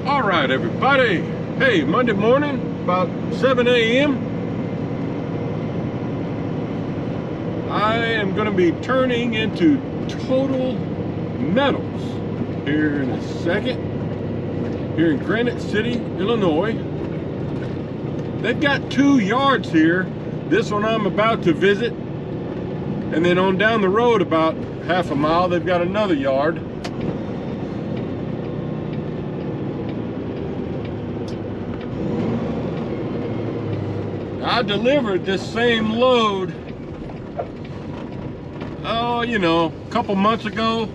All right, everybody. Hey, Monday morning, about 7 a.m. I am going to be turning into Total Metals here in a second. Here in Granite City, Illinois. They've got 2 yards here. This one I'm about to visit. And then on down the road about half a mile, they've got another yard. I delivered this same load, oh, you know, a couple months ago.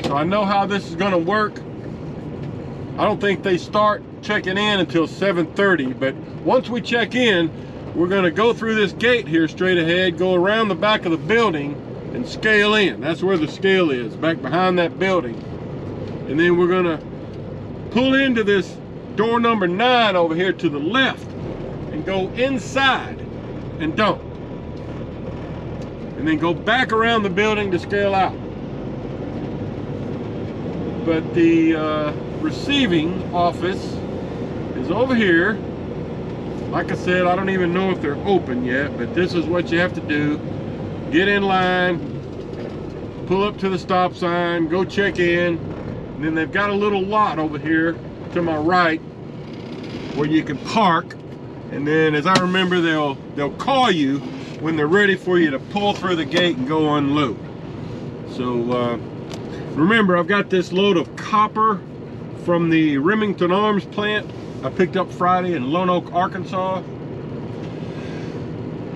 So I know how this is gonna work. I don't think they start checking in until 7:30, but once we check in, we're gonna go through this gate here straight ahead, go around the back of the building and scale in. That's where the scale is, back behind that building. And then we're gonna pull into this door number 9 over here to the left and go inside and dump. And then go back around the building to scale out. But the receiving office is over here. Like I said, I don't even know if they're open yet, but this is what you have to do. Get in line, pull up to the stop sign, go check in, and then they've got a little lot over here to my right where you can park. And then, as I remember, they'll call you when they're ready for you to pull through the gate and go unload. So remember, I've got this load of copper from the Remington Arms plant I picked up Friday in Lone Oak, Arkansas.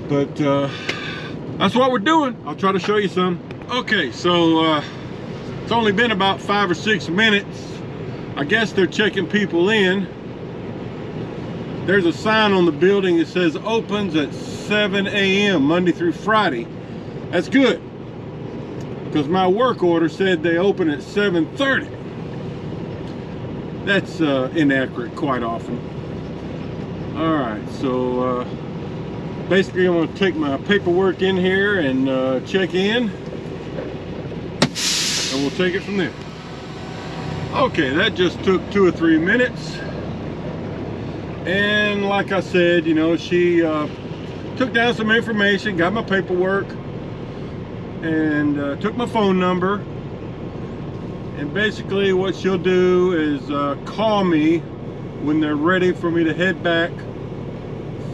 But that's what we're doing. I'll try to show you some. Okay, so it's only been about 5 or 6 minutes. I guess they're checking people in. There's a sign on the building that says opens at 7 a.m. Monday through Friday. That's good, because my work order said they open at 7:30. That's inaccurate quite often. All right, so basically I'm going to take my paperwork in here and check in, and we'll take it from there. Okay, that just took 2 or 3 minutes. And like I said, you know, she took down some information, got my paperwork, and took my phone number. And basically what she'll do is call me when they're ready for me to head back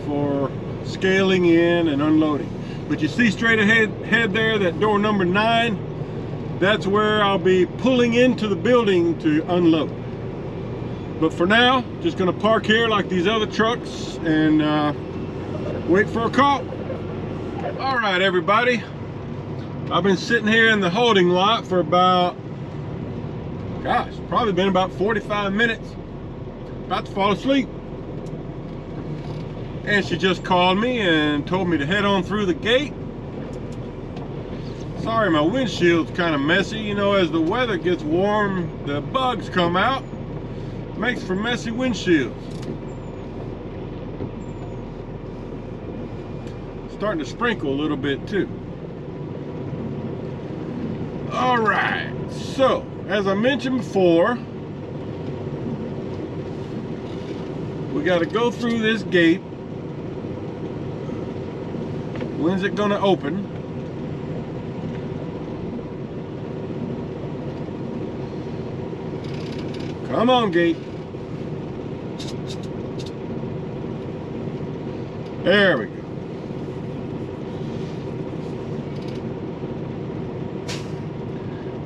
for scaling in and unloading. But you see straight ahead there, that door number 9, that's where I'll be pulling into the building to unload. But for now, just gonna park here like these other trucks and wait for a call. All right, everybody. I've been sitting here in the holding lot for about, gosh, probably been about 45 minutes. About to fall asleep. And she just called me and told me to head on through the gate. Sorry, my windshield's kind of messy. You know, as the weather gets warm, the bugs come out. Makes for messy windshields. Starting to sprinkle a little bit too. All right, so as I mentioned before, we got to go through this gate. When's it gonna open? Come on, gate. There we go.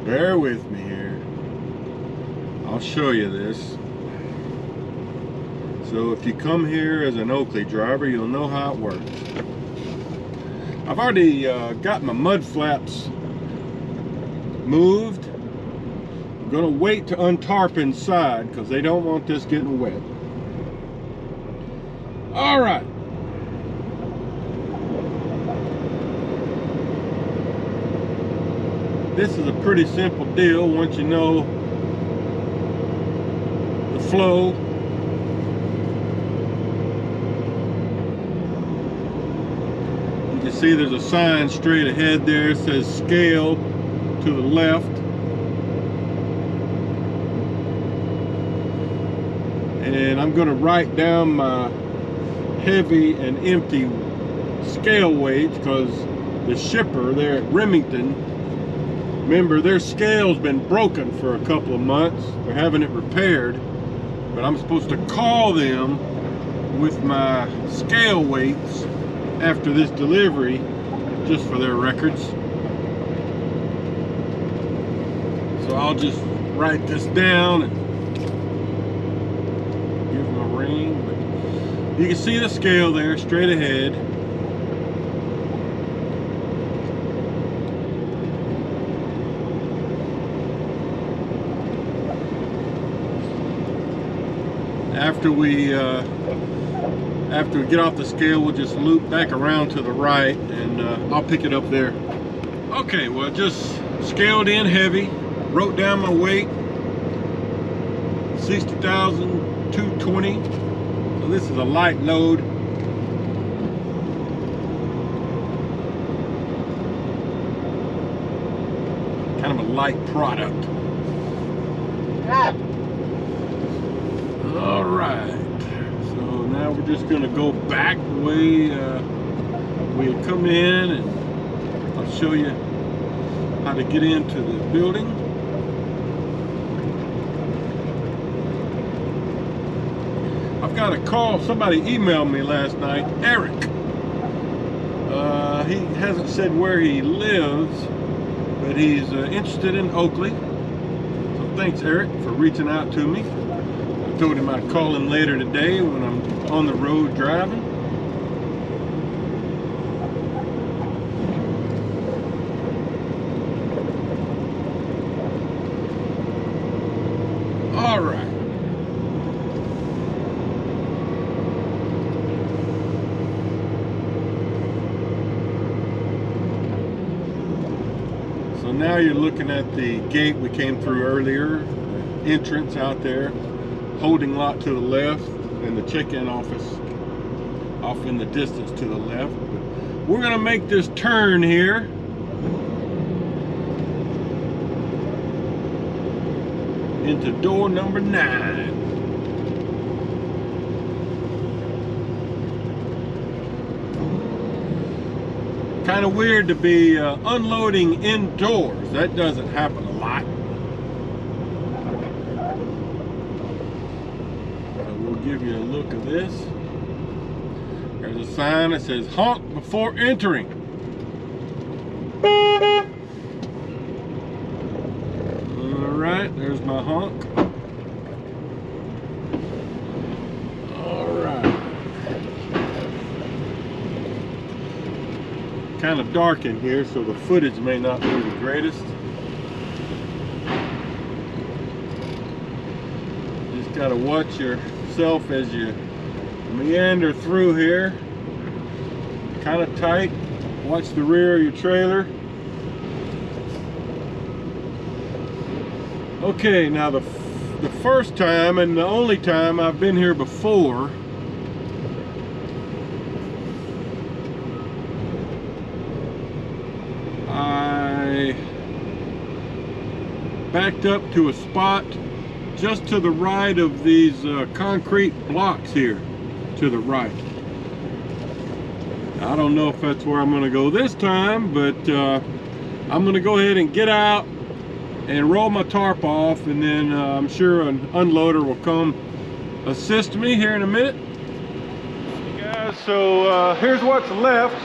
Bear with me here. I'll show you this. So if you come here as an Oakley driver, you'll know how it works. I've already got my mud flaps moved. I'm gonna wait to untarp inside because they don't want this getting wet. All right. This is a pretty simple deal once you know the flow. You can see there's a sign straight ahead there. It says scale to the left. and I'm going to write down my heavy and empty scale weights, because the shipper there at Remington, remember, their scale's been broken for a couple of months. They're having it repaired, but I'm supposed to call them with my scale weights after this delivery, just for their records. So I'll just write this down and give them a ring. But you can see the scale there straight ahead. After we get off the scale, we'll just loop back around to the right, and I'll pick it up there. Okay, well, just scaled in heavy, wrote down my weight, 60,220. So this is a light load. Kind of a light product. All right, so now we're just going to go back the way we had come in, and I'll show you how to get into the building. I've got a call. Somebody emailed me last night, Eric. He hasn't said where he lives, but he's interested in Oakley. So thanks, Eric, for reaching out to me. I told him I'd call him later today when I'm on the road driving. All right. So now you're looking at the gate we came through earlier, the entrance out there. Holding lot to the left, and the check-in office off in the distance to the left. But we're gonna make this turn here. Into door number 9. Kind of weird to be unloading indoors. That doesn't happen a lot. Give you a look of this. There's a sign that says honk before entering. Alright, there's my honk. Alright. Kind of dark in here, so the footage may not be the greatest. Just gotta watch yourself as you meander through here. Kind of tight. Watch the rear of your trailer. Okay, now the first time and the only time I've been here before, I backed up to a spot just to the right of these concrete blocks here to the right. I don't know if that's where I'm going to go this time, but I'm going to go ahead and get out and roll my tarp off, and then I'm sure an unloader will come assist me here in a minute. Guys, so here's what's left.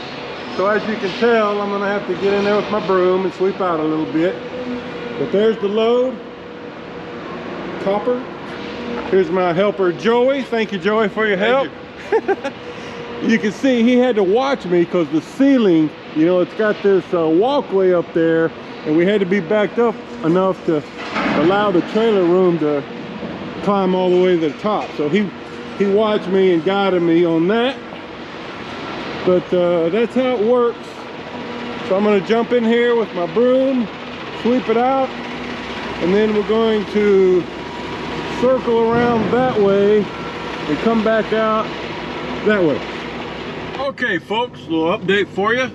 So as you can tell, I'm going to have to get in there with my broom and sweep out a little bit. But there's the load. Copper. Here's my helper Joey. Thank you, Joey, for your help. You can see he had to watch me because the ceiling, you know, it's got this walkway up there, and we had to be backed up enough to allow the trailer room to climb all the way to the top. So he watched me and guided me on that. But that's how it works. So I'm going to jump in here with my broom, sweep it out, and then we're going to circle around that way and come back out that way. Okay folks, a little update for you.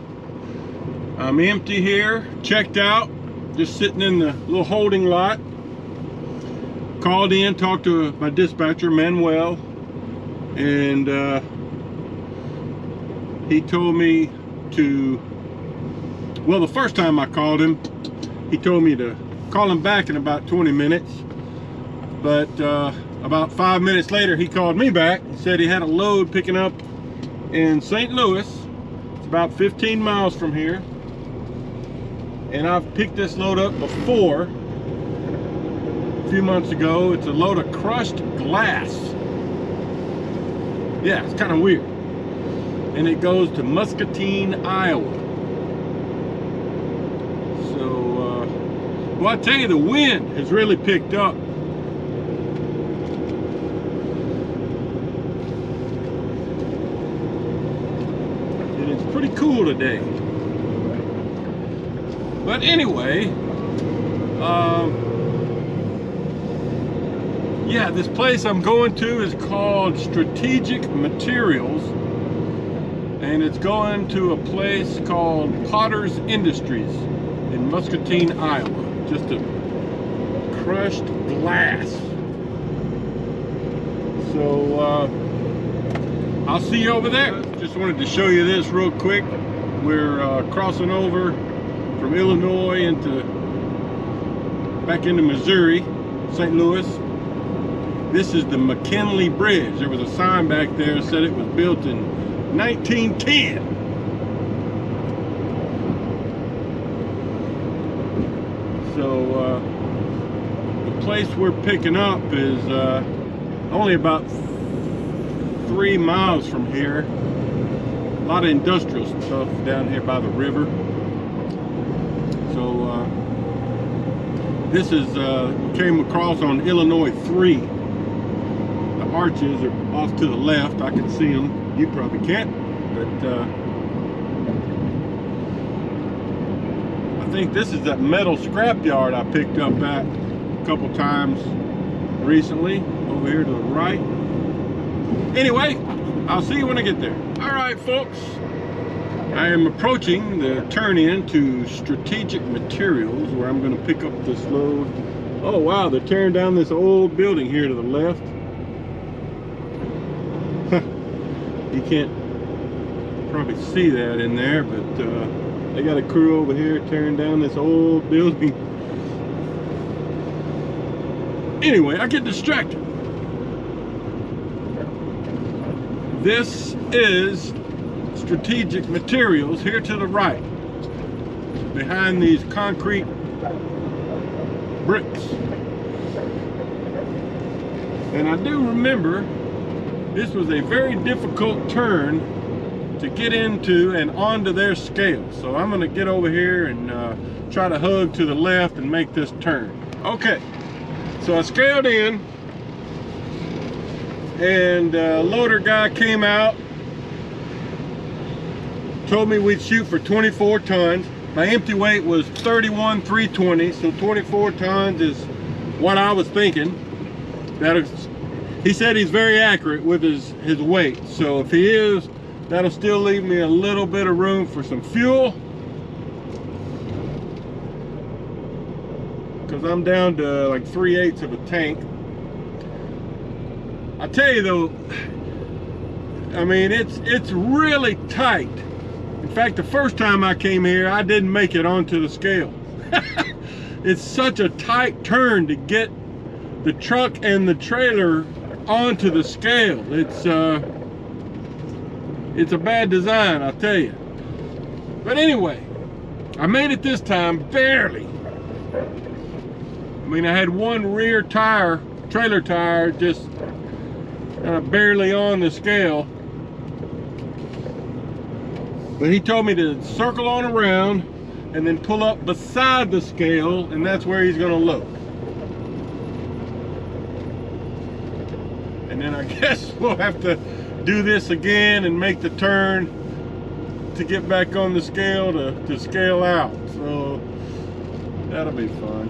I'm empty here, checked out, just sitting in the little holding lot. called in, talked to my dispatcher, Manuel, and he told me to, well, the first time I called him, he told me to call him back in about 20 minutes. But about 5 minutes later, he called me back and said he had a load picking up in St. Louis. It's about 15 miles from here. And I've picked this load up before, a few months ago. It's a load of crushed glass. Yeah, it's kind of weird. And it goes to Muscatine, Iowa. So, well, I tell you, the wind has really picked up. And it's pretty cool today. But anyway, yeah, this place I'm going to is called Strategic Materials. And it's going to a place called Potter's Industries in Muscatine, Iowa. Just a crushed glass. So I'll see you over there. Just wanted to show you this real quick. We're crossing over from Illinois back into Missouri, St. Louis. This is the McKinley Bridge. There was a sign back there that said it was built in 1910. So the place we're picking up is only about 3 miles from here. A lot of industrial stuff down here by the river. So this is we came across on Illinois 3. The arches are off to the left. I can see them. You probably can't, but I think this is that metal scrapyard I picked up at a couple times recently, over here to the right. Anyway, I'll see you when I get there. All right, folks, I am approaching the turn-in to Strategic Materials, where I'm going to pick up this load. Oh wow, they're tearing down this old building here to the left. You can't probably see that in there, but they got a crew over here tearing down this old building. Anyway, I get distracted. This is Strategic Materials here to the right, behind these concrete bricks. And I do remember this was a very difficult turn to get into and onto their scale. So I'm going to get over here and try to hug to the left and make this turn. Okay, so I scaled in, and loader guy came out, told me we'd shoot for 24 tons. My empty weight was 31,320, so 24 tons is what I was thinking. He said he's very accurate with his weight, so if he is, that'll still leave me a little bit of room for some fuel, because I'm down to like 3/8 of a tank. I tell you though, I mean, it's really tight. In fact, the first time I came here, I didn't make it onto the scale. It's such a tight turn to get the truck and the trailer onto the scale. It's a bad design, I'll tell you. But anyway, I made it this time, barely. I mean, I had one rear tire, trailer tire, just barely on the scale. But he told me to circle on around and then pull up beside the scale, and that's where he's gonna load. And then I guess we'll have to do this again and make the turn to get back on the scale to scale out. So that'll be fun.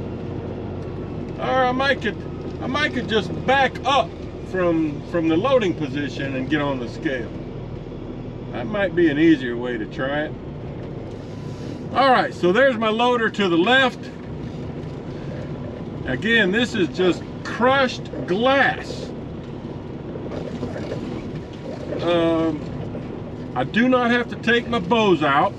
Or I might could just back up from the loading position and get on the scale. That might be an easier way to try it. All right, so there's my loader to the left. Again, this is just crushed glass. I do not have to take my bows out,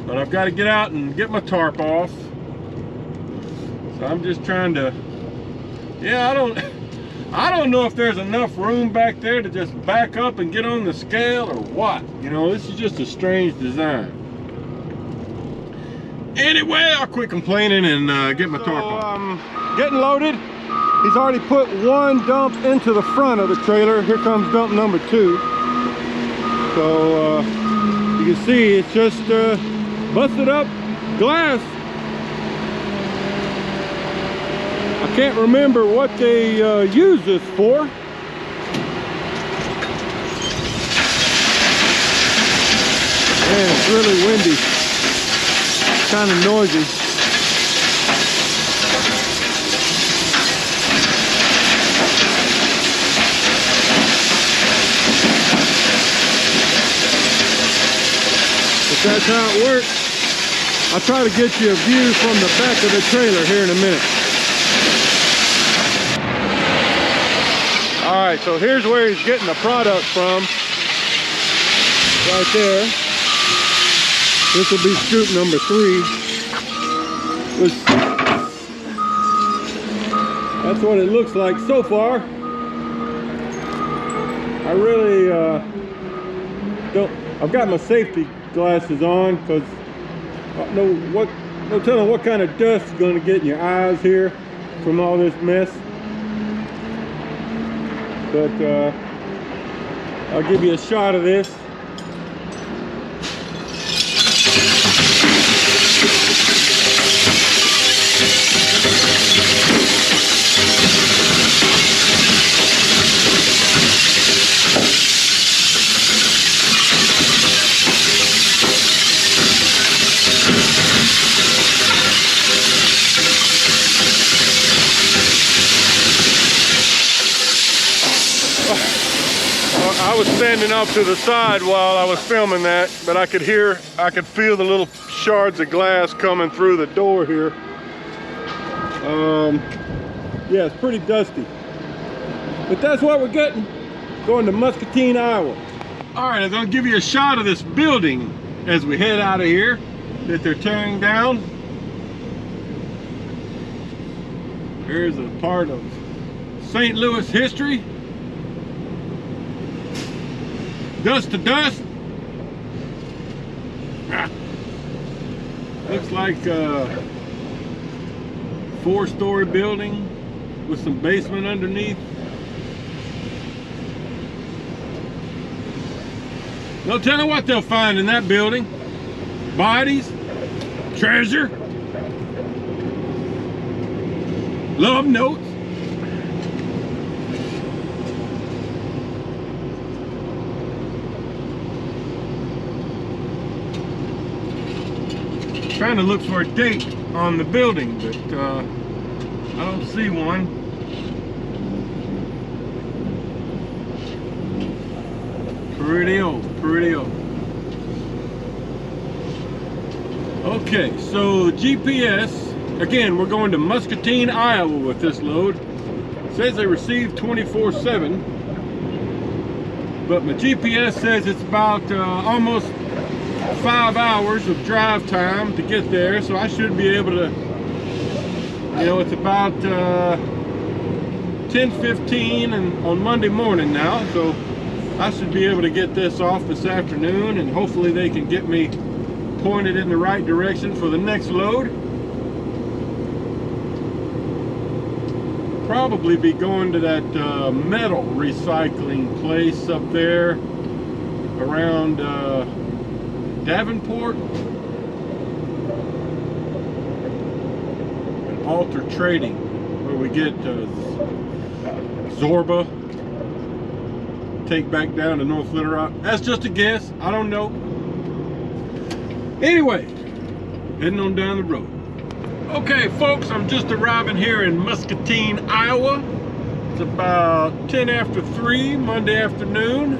but I've got to get out and get my tarp off. So I'm just trying to, yeah, I don't know if there's enough room back there to just back up and get on the scale or what. You know, this is just a strange design. Anyway, I'll quit complaining and get my tarp off. I'm getting loaded. He's already put one dump into the front of the trailer. Here comes dump number 2. So you can see it's just busted up glass. I can't remember what they use this for. Man, it's really windy. Kind of noisy. But that's how it works. I'll try to get you a view from the back of the trailer here in a minute. All right, so here's where he's getting the product from. Right there. This will be scoop number 3. That's what it looks like so far. I really I've got my safety glasses on because no telling what kind of dust is going to get in your eyes here from all this mess. But I'll give you a shot of this. I was standing off to the side while I was filming that, but I could feel the little shards of glass coming through the door here. Yeah, it's pretty dusty. But that's what we're getting. Going to Muscatine, Iowa. All right, I'm gonna give you a shot of this building as we head out of here that they're tearing down. Here's a part of St. Louis history. Dust to dust. Looks like a 4-story building with some basement underneath. No telling what they'll find in that building. Bodies, treasure, love notes. Trying to look for a date on the building, but I don't see one. Pretty old, pretty old. Okay, so GPS, again, we're going to Muscatine, Iowa with this load. It says they receive 24/7, but my GPS says it's about almost 5 hours of drive time to get there, so I should be able to, you know, it's about 10:15 and on Monday morning now, so I should be able to get this off this afternoon, and hopefully they can get me pointed in the right direction for the next load. Probably be going to that metal recycling place up there around Davenport and Alter Trading, where we get Zorba, take back down to North Little Rock. That's just a guess, I don't know. Anyway, heading on down the road. Okay folks, I'm just arriving here in Muscatine, Iowa. It's about 10 after 3 Monday afternoon.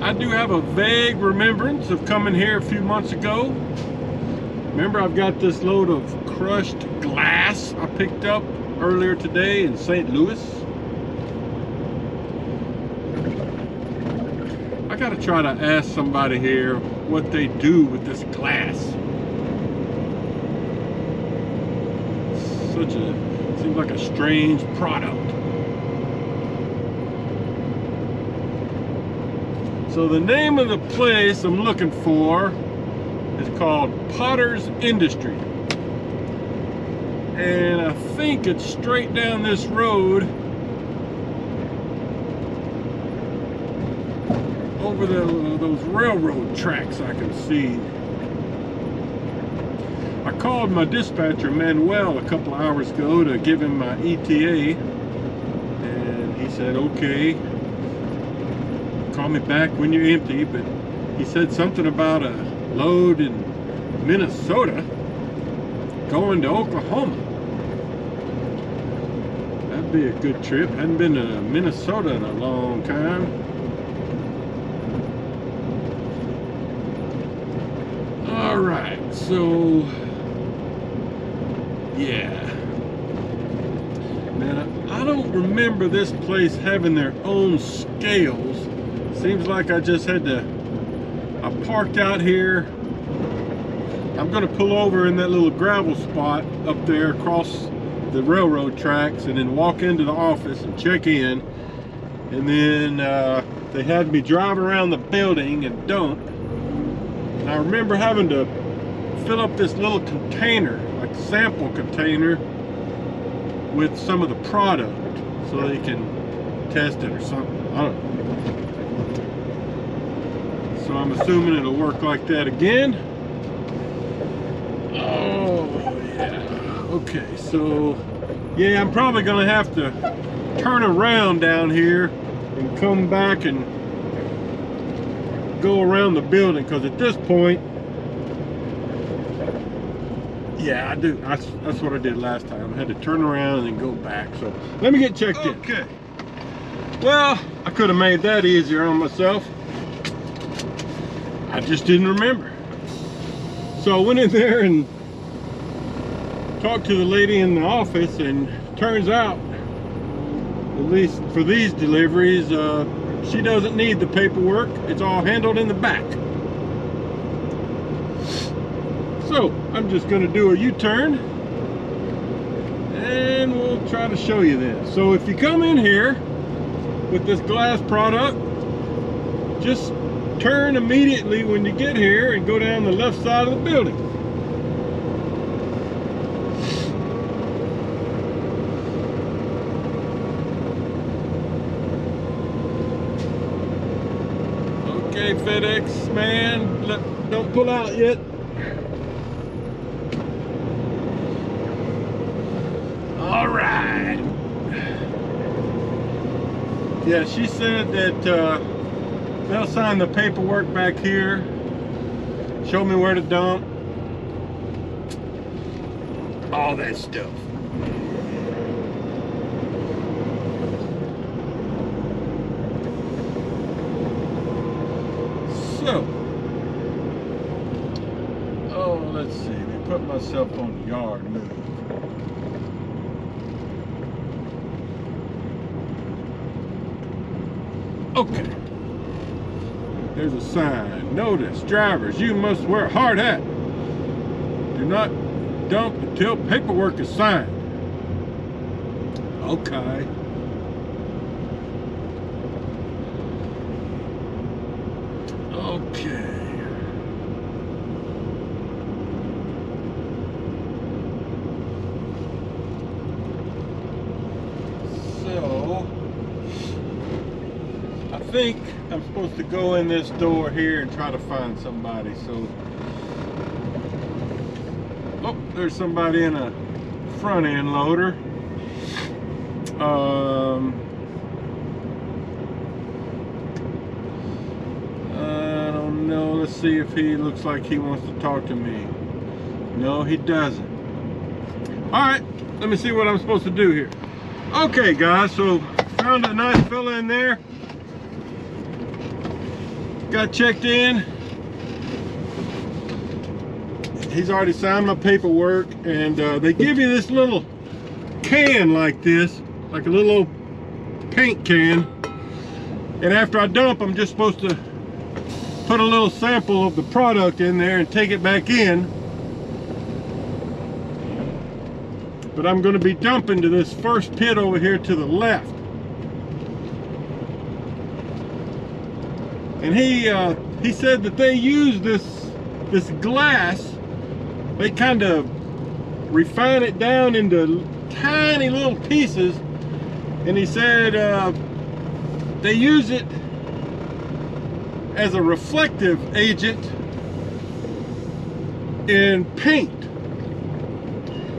I do have a vague remembrance of coming here a few months ago Remember, I've got this load of crushed glass I picked up earlier today in St. Louis. I gotta try to ask somebody here what they do with this glass. Seems like a strange product. So the name of the place I'm looking for is called Potter's Industry. And I think it's straight down this road over those railroad tracks I can see. I called my dispatcher, Manuel, a couple of hours ago to give him my ETA, and he said, okay, call me back when you're empty, but he said something about a load in Minnesota going to Oklahoma. That'd be a good trip. Hadn't been to Minnesota in a long time. All right, so yeah. Now, I don't remember this place having their own scales. Seems like I just had to, I parked out here. I'm gonna pull over in that little gravel spot up there across the railroad tracks and then walk into the office and check in. And then they had me drive around the building and dump. And I remember having to fill up this little container, like sample container, with some of the product so they can test it or something. I don't know. So I'm assuming it'll work like that again. Oh yeah. Okay, so yeah, I'm probably gonna have to turn around down here and come back and go around the building, because at this point, yeah, that's what I did last time. I had to turn around and then go back. So let me get checked in. Okay. Well, I could have made that easier on myself. I just didn't remember. So I went in there and talked to the lady in the office, and turns out, at least for these deliveries, she doesn't need the paperwork. It's all handled in the back. So I'm just going to do a U-turn and we'll try to show you this. So if you come in here with this glass product, just turn immediately when you get here and go down the left side of the building. Okay, FedEx man, don't pull out yet. All right. Yeah, she said that they'll sign the paperwork back here, show me where to dump, all that stuff. So, oh, let's see, let me put myself on yard move. Okay. There's a sign. Notice, drivers, you must wear a hard hat. Do not dump until paperwork is signed. Okay. Okay. So, I think I'm supposed to go in this door here and try to find somebody. So, oh, there's somebody in a front end loader. I don't know. Let's see if he looks like he wants to talk to me. No, he doesn't. All right, let me see what I'm supposed to do here. Okay, guys, so found a nice fella in there. Got checked in. he's already signed my paperwork, and they give you this little can like this, like a little old paint can, and after I dump, I'm just supposed to put a little sample of the product in there and take it back in. But I'm going to be dumping to this first pit over here to the left. And he said that they use this glass, they kind of refine it down into tiny little pieces, and he said they use it as a reflective agent in paint.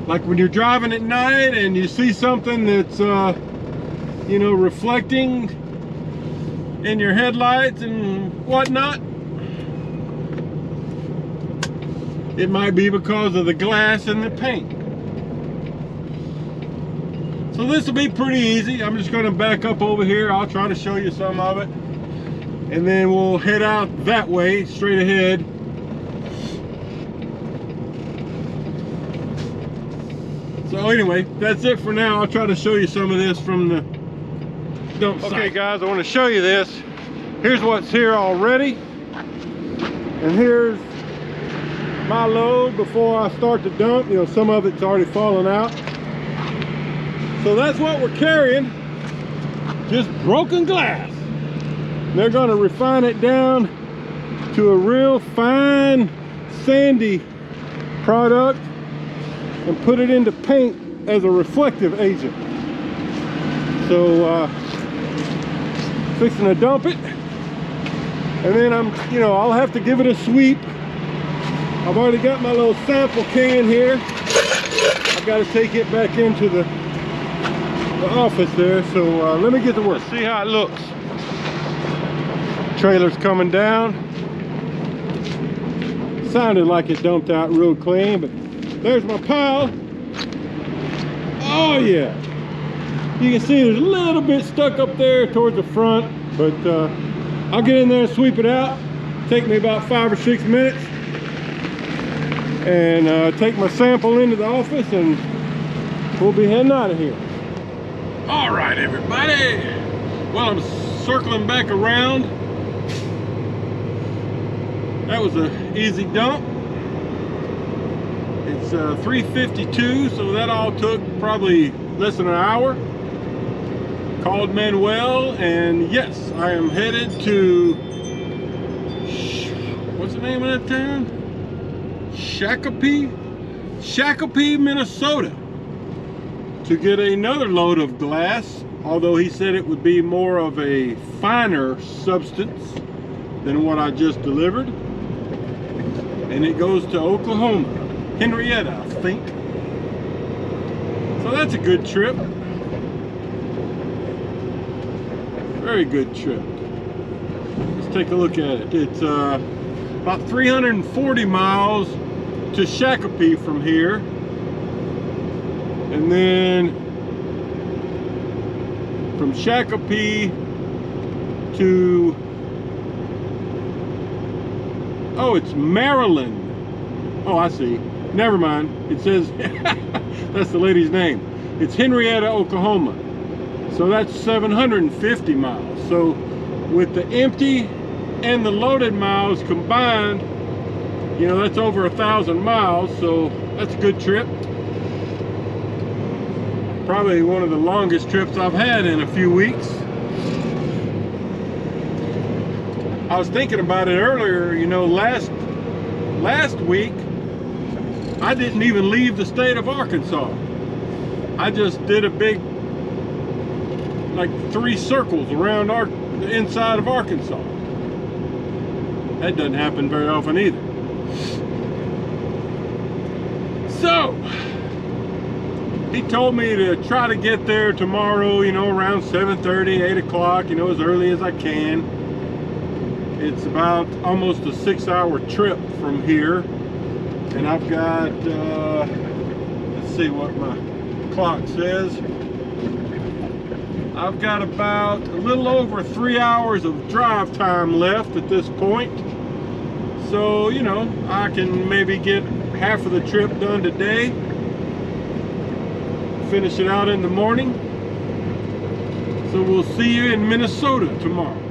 Like when you're driving at night and you see something that's you know, reflecting in your headlights and whatnot, it might be because of the glass and the paint. So this will be pretty easy. I'm just going to back up over here. I'll try to show you some of it, and then we'll head out that way, straight ahead. So anyway, that's it for now. I'll try to show you some of this from the dump site. Okay guys, I want to show you this. Here's what's here already, and here's my load before I start to dump. You know, some of it's already fallen out. So that's what we're carrying, just broken glass. They're going to refine it down to a real fine sandy product and put it into paint as a reflective agent. So fixing to dump it, and then I'll have to give it a sweep. I've already got my little sample can here. I've got to take it back into the office there. So let me get to work. See how it looks. Trailer's coming down. Sounded like it dumped out real clean, but there's my pile. Oh yeah. You can see there's a little bit stuck up there towards the front, but I'll get in there and sweep it out. Take me about 5 or 6 minutes, and take my sample into the office, and we'll be heading out of here. All right, everybody. Well, I'm circling back around. That was an easy dump. It's 3:52, so that all took probably less than an hour. Called Manuel, and yes, I am headed to, what's the name of that town? Shakopee, Minnesota, to get another load of glass, although he said it would be more of a finer substance than what I just delivered. And it goes to Oklahoma, Henrietta, I think. So that's a good trip. Very good trip. Let's take a look at it. It's about 340 miles to Shakopee from here, and then from Shakopee to, oh, it's Maryland. Oh, I see. Never mind. It says that's the lady's name. It's Henrietta, Oklahoma. So that's 750 miles. So with the empty and the loaded miles combined, you know, that's over 1,000 miles. So that's a good trip. Probably one of the longest trips I've had in a few weeks. I was thinking about it earlier, you know, last week I didn't even leave the state of Arkansas. I just did a big, like 3 circles around the inside of Arkansas. That doesn't happen very often either. So he told me to try to get there tomorrow, you know, around 7:30, 8 o'clock, you know, as early as I can. It's about almost a 6-hour trip from here, and I've got let's see what my clock says. I've got about a little over 3 hours of drive time left at this point. So, you know, I can maybe get half of the trip done today. Finish it out in the morning. So we'll see you in Minnesota tomorrow.